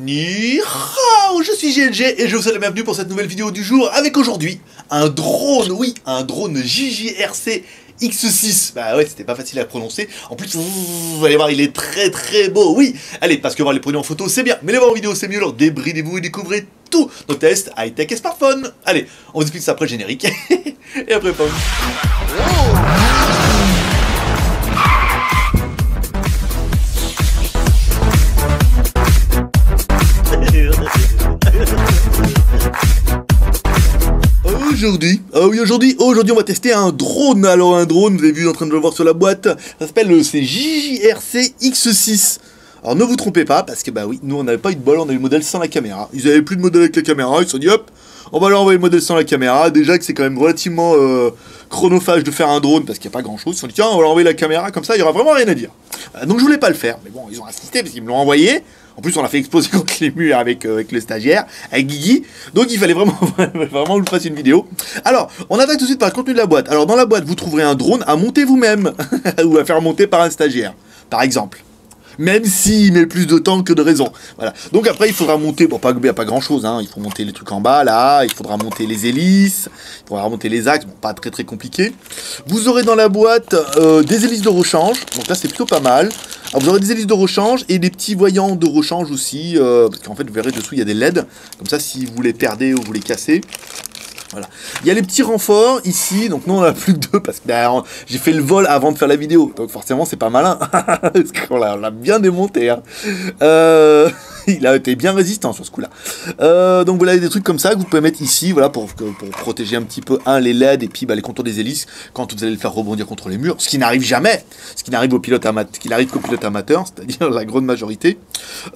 Ni hao, je suis GLG et je vous souhaite la bienvenue pour cette nouvelle vidéo du jour avec aujourd'hui un drone, oui, un drone JJRC X6. Bah ouais, c'était pas facile à prononcer. En plus, vous allez voir, il est très beau, oui. Allez, parce que voir les produits en photo, c'est bien, mais les voir en vidéo, c'est mieux. Alors débridez-vous et découvrez tous nos tests high-tech et smartphone. Allez, on vous explique ça après le générique. Et après, pas. Aujourd'hui, on va tester un drone. Alors un drone, vous avez vu en train de le voir sur la boîte, ça s'appelle le JJRC X6. Alors ne vous trompez pas, parce que bah oui, nous on n'avait pas eu de bol, on a eu le modèle sans la caméra. Ils avaient plus de modèle avec la caméra, ils se sont dit hop, on va leur envoyer le modèle sans la caméra. Déjà que c'est quand même relativement chronophage de faire un drone, parce qu'il n'y a pas grand chose. Ils se sont dit tiens, on va leur envoyer la caméra, comme ça il y aura vraiment rien à dire. Donc je voulais pas le faire, mais bon, ils ont insisté parce qu'ils me l'ont envoyé. En plus, on l'a fait exploser contre les murs avec le stagiaire, avec Guigui. Donc, il fallait vraiment que je fasse une vidéo. Alors, on attaque tout de suite par le contenu de la boîte. Alors, dans la boîte, vous trouverez un drone à monter vous-même. Ou à faire monter par un stagiaire, par exemple. Même s'il met plus de temps que de raison. Voilà. Donc après, il faudra monter, bon, pas grand chose, hein. Il faut monter les trucs en bas, là. Il faudra monter les hélices. Il faudra monter les axes. Bon, pas très compliqué. Vous aurez dans la boîte des hélices de rechange. Donc là, c'est plutôt pas mal. Alors, vous aurez des hélices de rechange et des petits voyants de rechange aussi. Parce qu'en fait, vous verrez dessous, il y a des LED. Comme ça, si vous les perdez ou vous les cassez. Voilà. Il y a les petits renforts ici, donc nous on en a plus que deux parce que bah, j'ai fait le vol avant de faire la vidéo, donc forcément c'est pas malin, parce qu'on l'a bien démonté. Hein. Il a été bien résistant sur ce coup-là. Donc voilà des trucs comme ça que vous pouvez mettre ici, voilà pour protéger un petit peu les LED et puis bah, les contours des hélices quand vous allez le faire rebondir contre les murs, ce qui n'arrive jamais, ce qui n'arrive qu'aux pilotes amateurs, c'est-à-dire la grande majorité.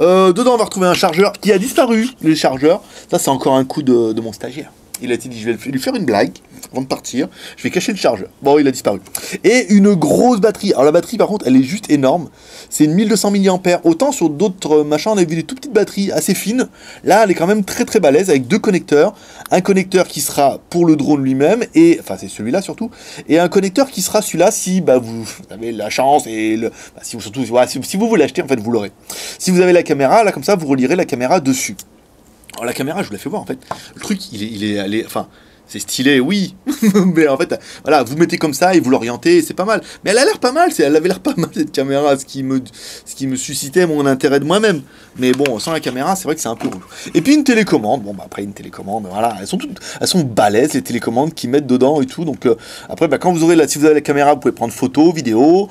Dedans on va retrouver un chargeur qui a disparu, les chargeurs. Ça c'est encore un coup de mon stagiaire. Il a dit, je vais lui faire une blague avant de partir. Je vais cacher le chargeur. Bon, il a disparu. Et une grosse batterie. Alors la batterie, par contre, elle est juste énorme. C'est une 1200 mAh. Autant sur d'autres machins, on a vu des tout petites batteries assez fines. Là, elle est quand même très balèze avec deux connecteurs. Un connecteur qui sera pour le drone lui-même, et enfin c'est celui-là surtout, et un connecteur qui sera celui-là si bah, vous avez la chance et si vous voulez l'acheter, en fait, vous l'aurez. Si vous avez la caméra, là comme ça, vous relierez la caméra dessus. Alors la caméra, je vous la fais voir en fait. Le truc, enfin, c'est stylé, oui. Mais en fait, voilà, vous mettez comme ça et vous l'orientez, c'est pas mal. Mais elle a l'air pas mal, elle avait l'air pas mal cette caméra, ce qui me suscitait mon intérêt de moi-même. Mais bon, sans la caméra, c'est vrai que c'est un peu relou. Et puis une télécommande, bon bah après une télécommande, voilà, elles sont balèzes les télécommandes qu'ils mettent dedans et tout. Donc après, bah, quand si vous avez la caméra, vous pouvez prendre photo, vidéo.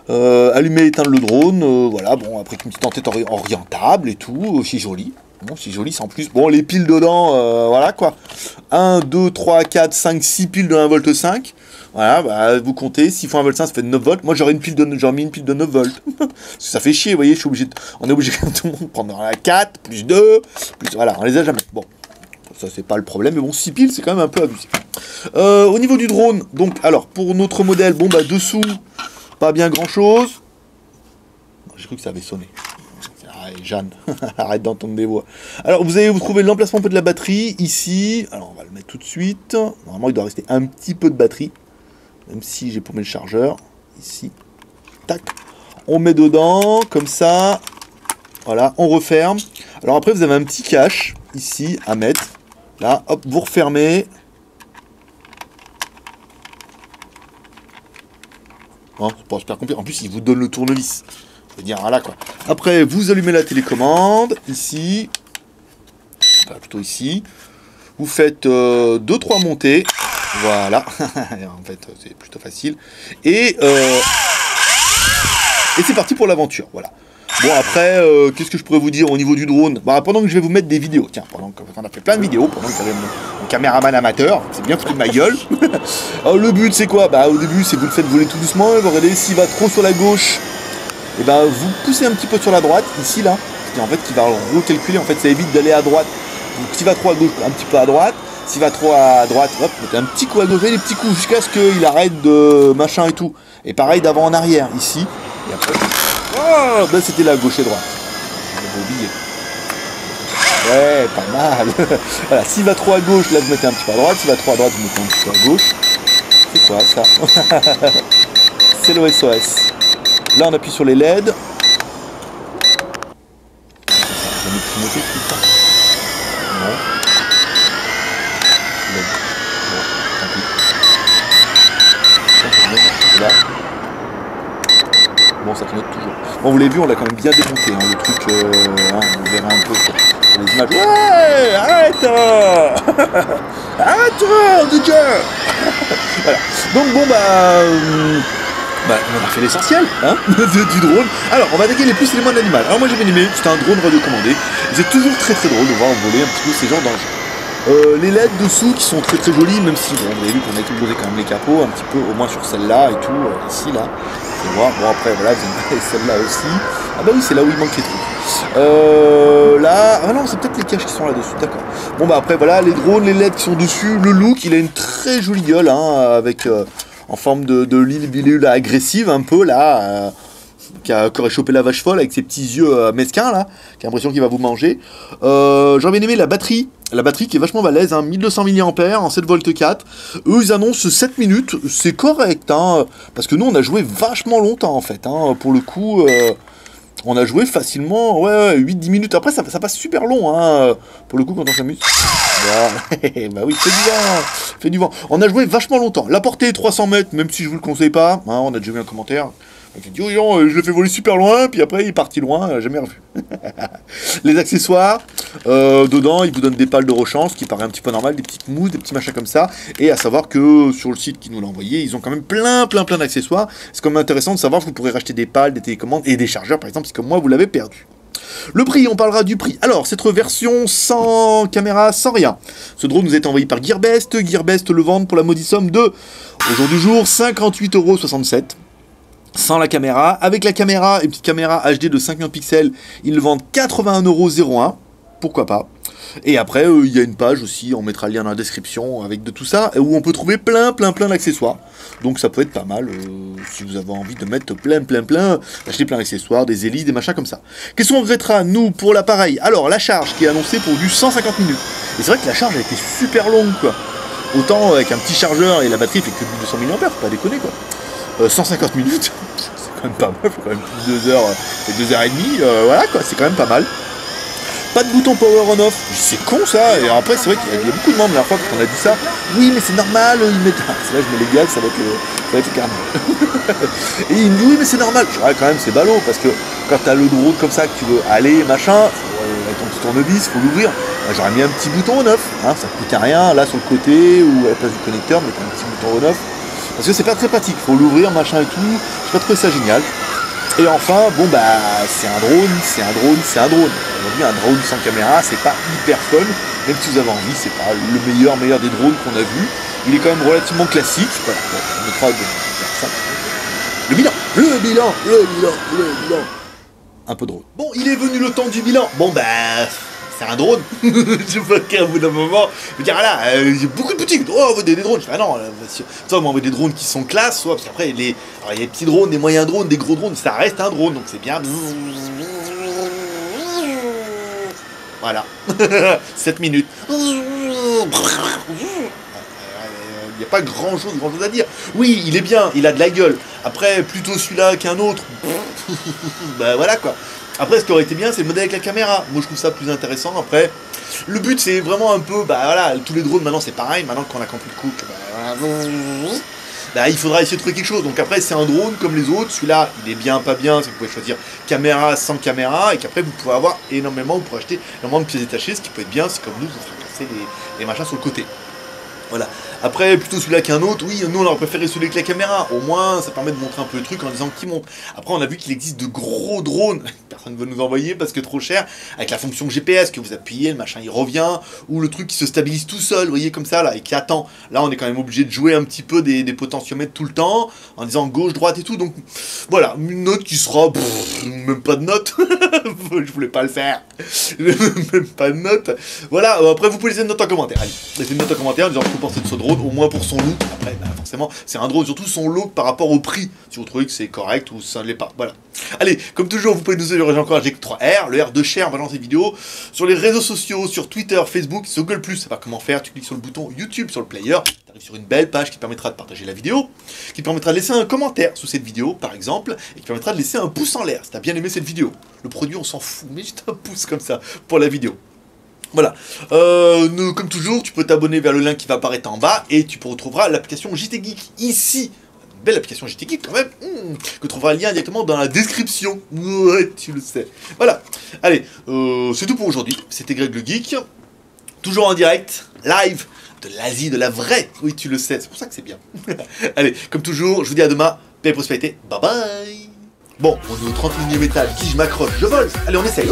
Allumer et éteindre le drone, voilà, bon, après une petite entête orientable et tout, aussi joli. Bon, c'est joli, sans plus. Bon, les piles dedans, voilà quoi. 1, 2, 3, 4, 5, 6 piles de 1,5 V. Voilà, bah, vous comptez, s'il faut 1,5 V, ça fait 9 volts. Moi, j'aurais mis une pile de 9 volts. Parce que ça fait chier, vous voyez, on est obligé comme tout le monde de prendre la 4, plus 2, plus, voilà, on les a jamais. Bon, ça, c'est pas le problème, mais bon, 6 piles, c'est quand même un peu abusé. Au niveau du drone, donc, alors, pour notre modèle, bon, bah, dessous, pas bien grand-chose. J'ai cru que ça avait sonné. Jeanne, arrête d'entendre des voix. Alors, vous allez vous trouver l'emplacement de la batterie, ici. Alors, on va le mettre tout de suite. Normalement, il doit rester un petit peu de batterie. Même si j'ai paumé le chargeur. Ici. Tac. On met dedans, comme ça. Voilà, on referme. Alors après, vous avez un petit cache, ici, à mettre. Là, hop, vous refermez. Hein, c'est pas super compliqué. En plus, il vous donne le tournevis. Dire voilà quoi. Après vous allumez la télécommande ici, enfin, plutôt ici. Vous faites 2-3 montées, voilà. En fait c'est plutôt facile. Et c'est parti pour l'aventure. Voilà. Bon après qu'est-ce que je pourrais vous dire au niveau du drone? Bah, pendant que je vais vous mettre des vidéos, tiens, pendant qu'on a fait plein de vidéos, pendant que j'avais mon caméraman amateur, c'est bien foutu de ma gueule. Alors, le but c'est quoi? Bah au début c'est vous le faites voler tout doucement. Vous regardez s'il va trop sur la gauche. Et ben vous poussez un petit peu sur la droite, ici là, en fait qui va recalculer, en fait ça évite d'aller à droite. Donc s'il va trop à gauche, un petit peu à droite, s'il va trop à droite, hop, mettez un petit coup à gauche, des petits coups jusqu'à ce qu'il arrête de machin et tout. Et pareil d'avant en arrière, ici, et après, oh, ben c'était la gauche et droite. J'avais oublié. Ouais, pas mal. Voilà, s'il va trop à gauche, là vous mettez un petit peu à droite, s'il va trop à droite, vous mettez un petit peu à gauche. C'est quoi ça? C'est le SOS. Là, on appuie sur les LED. monter tout le temps. Non. Bon, tant pis. Là. Bon, ça clignote toujours. Bon, vous l'avez vu, on l'a quand même bien démonté, hein, le truc, vous verrez un peu sur les images. Ouais, arrête arrête, de Dieu. Voilà. Donc bon, on a fait l'essentiel, hein, du drone. Alors, on va attaquer les plus et les moins de l'animal. Alors moi j'ai bien aimé, c'était un drone radiocommandé. C'est toujours très drôle de voir voler un petit peu ces genres d'engins. Les LED dessous qui sont très jolies, même si, bon, vous avez vu qu'on a explosé quand même les capots, un petit peu, au moins sur celle-là et tout, ici, là. C'est moi. Bon, après, voilà, vous avez celle-là aussi. Ah bah oui, c'est là où il manque les trucs. Là, ah non, c'est peut-être les caches qui sont là-dessus, d'accord. Bon, bah après, voilà, les drones, les LED qui sont dessus, le look, il a une très jolie gueule, hein, avec, en forme de libellule agressive, un peu, là, qui aurait chopé la vache folle avec ses petits yeux mesquins, là, qui a l'impression qu'il va vous manger. J'ai bien aimé la batterie qui est vachement balèze, hein, 1200 mAh en 7V4. Eux, ils annoncent 7 minutes, c'est correct, hein, parce que nous, on a joué vachement longtemps, en fait, hein, pour le coup, on a joué facilement, ouais, 8-10 minutes. Après, ça passe super long, hein, pour le coup, quand on s'amuse. Bon, bah oui, fait du vent. On a joué vachement longtemps. La portée est 300 mètres, même si je vous le conseille pas, hein, on a déjà vu un commentaire. Il dit, oh, je l'ai fait voler super loin, puis après il est parti loin, jamais revu. Les accessoires, dedans, ils vous donnent des pales de rechange, ce qui paraît un petit peu normal, des petites mousses, des petits machins comme ça. Et à savoir que sur le site qui nous l'a envoyé, ils ont quand même plein d'accessoires. C'est quand même intéressant de savoir que vous pourrez racheter des pales, des télécommandes et des chargeurs, par exemple, si comme moi vous l'avez perdu. Le prix, on parlera du prix. Alors, cette version sans caméra, sans rien. Ce drone nous est envoyé par Gearbest. Gearbest le vend pour la maudite somme de, au jour du jour, 58,67 €. Sans la caméra. Avec la caméra, une petite caméra HD de 5 millions de pixels, ils le vendent 81,01 €. Pourquoi pas. Et après, il y a une page aussi, on mettra le lien dans la description avec de tout ça, où on peut trouver plein d'accessoires. Donc ça peut être pas mal, si vous avez envie de mettre d'acheter plein d'accessoires, des hélices, des machins comme ça. Qu'est-ce qu'on regrettera, nous, pour l'appareil? Alors, la charge qui est annoncée pour du 150 minutes. Et c'est vrai que la charge a été super longue, quoi. Autant avec un petit chargeur et la batterie fait que 200 mAh, faut pas déconner, quoi. 150 minutes, c'est quand même pas mal, faut quand même plus de 2 heures et 2h30, voilà quoi, c'est quand même pas mal. Pas de bouton power on off, c'est con ça, et après c'est vrai qu'il y a beaucoup de monde la dernière fois quand on a dit ça, oui mais c'est normal, ils mettent... c'est là je mets les gars, ça va être le carnage. Et il me dit oui mais c'est normal, je dirais quand même c'est ballot, parce que quand t'as le drone comme ça, que tu veux aller, machin, avec ton petit tournevis, faut l'ouvrir, j'aurais mis un petit bouton on off, hein, ça coûte à rien, là sur le côté, ou à la place du connecteur, mettre un petit bouton on off. Parce que c'est pas très pratique, faut l'ouvrir, machin et tout, j'ai pas trouvé ça génial. Et enfin, bon bah, c'est un drone. Aujourd'hui, un drone sans caméra, c'est pas hyper fun, même si vous avez envie, c'est pas le meilleur des drones qu'on a vu. Il est quand même relativement classique, voilà, bon, on mettra ça. Le bilan. Un peu drôle. Bon, il est venu le temps du bilan. Bon bah... c'est un drone. Je veux qu'à bout d'un moment, je veux dire, là, il y a beaucoup de boutiques. Oh, on veut des drones. Je fais, ah non, soit on veut des drones qui sont classe, soit parce qu'après, il y a des petits drones, des moyens drones, des gros drones, ça reste un drone, donc c'est bien. Voilà. 7 minutes. Il n'y a pas grand chose à dire. Oui, il est bien, il a de la gueule. Après, plutôt celui-là qu'un autre. Bah voilà quoi. Après, ce qui aurait été bien, c'est le modèle avec la caméra. Moi, je trouve ça plus intéressant. Après, le but, c'est vraiment un peu, bah voilà, tous les drones, maintenant, c'est pareil. Maintenant qu'on a compris le coup, bah, il faudra essayer de trouver quelque chose. Donc après, c'est un drone comme les autres. Celui-là, il est bien, pas bien. Vous pouvez choisir caméra, sans caméra. Et qu'après, vous pouvez avoir énormément, vous pourrez acheter énormément de pièces détachées. Ce qui peut être bien, c'est comme nous, vous fracasser les machins sur le côté. Voilà. Après, plutôt celui-là qu'un autre, oui, nous on aurait préféré celui avec la caméra. Au moins, ça permet de montrer un peu le truc en disant qu'il monte. Après, on a vu qu'il existe de gros drones. Personne ne veut nous envoyer parce que trop cher. Avec la fonction GPS que vous appuyez, le machin il revient. Ou le truc qui se stabilise tout seul, vous voyez, comme ça, là, et qui attend. Là, on est quand même obligé de jouer un petit peu des potentiomètres tout le temps. En disant gauche, droite et tout. Donc, voilà. Une note qui sera. Même pas de note. Je voulais pas le faire. Même pas de note. Voilà. Après, vous pouvez laisser une note en commentaire. Allez, laissez une note en commentaire en disant récompenser de ce drone, au moins pour son look. Après, bah, forcément, c'est un drone, surtout son look par rapport au prix. Si vous trouvez que c'est correct ou ça ne l'est pas. Voilà. Allez, comme toujours, vous pouvez nous aider, j'ai encore avec 3R, le R de share, balance des vidéos, sur les réseaux sociaux, sur Twitter, Facebook, sur Google+, ça va comment faire, tu cliques sur le bouton YouTube, sur le player, tu arrives sur une belle page qui permettra de partager la vidéo, qui permettra de laisser un commentaire sous cette vidéo, par exemple, et qui permettra de laisser un pouce en l'air, si tu as bien aimé cette vidéo. Le produit, on s'en fout, mais juste un pouce comme ça, pour la vidéo. Voilà, comme toujours, tu peux t'abonner vers le lien qui va apparaître en bas, et tu retrouveras l'application JT Geek ici. Belle application JT Geek quand même, que tu trouveras le lien directement dans la description. Ouais, tu le sais. Voilà, allez, c'est tout pour aujourd'hui. C'était Greg le Geek, toujours en direct, live, de l'Asie, de la vraie. Oui, tu le sais, c'est pour ça que c'est bien. Allez, comme toujours, je vous dis à demain, paix et prospérité, bye bye. Bon, on est au 31e étage, qui je m'accroche, je vole. Allez, on essaye.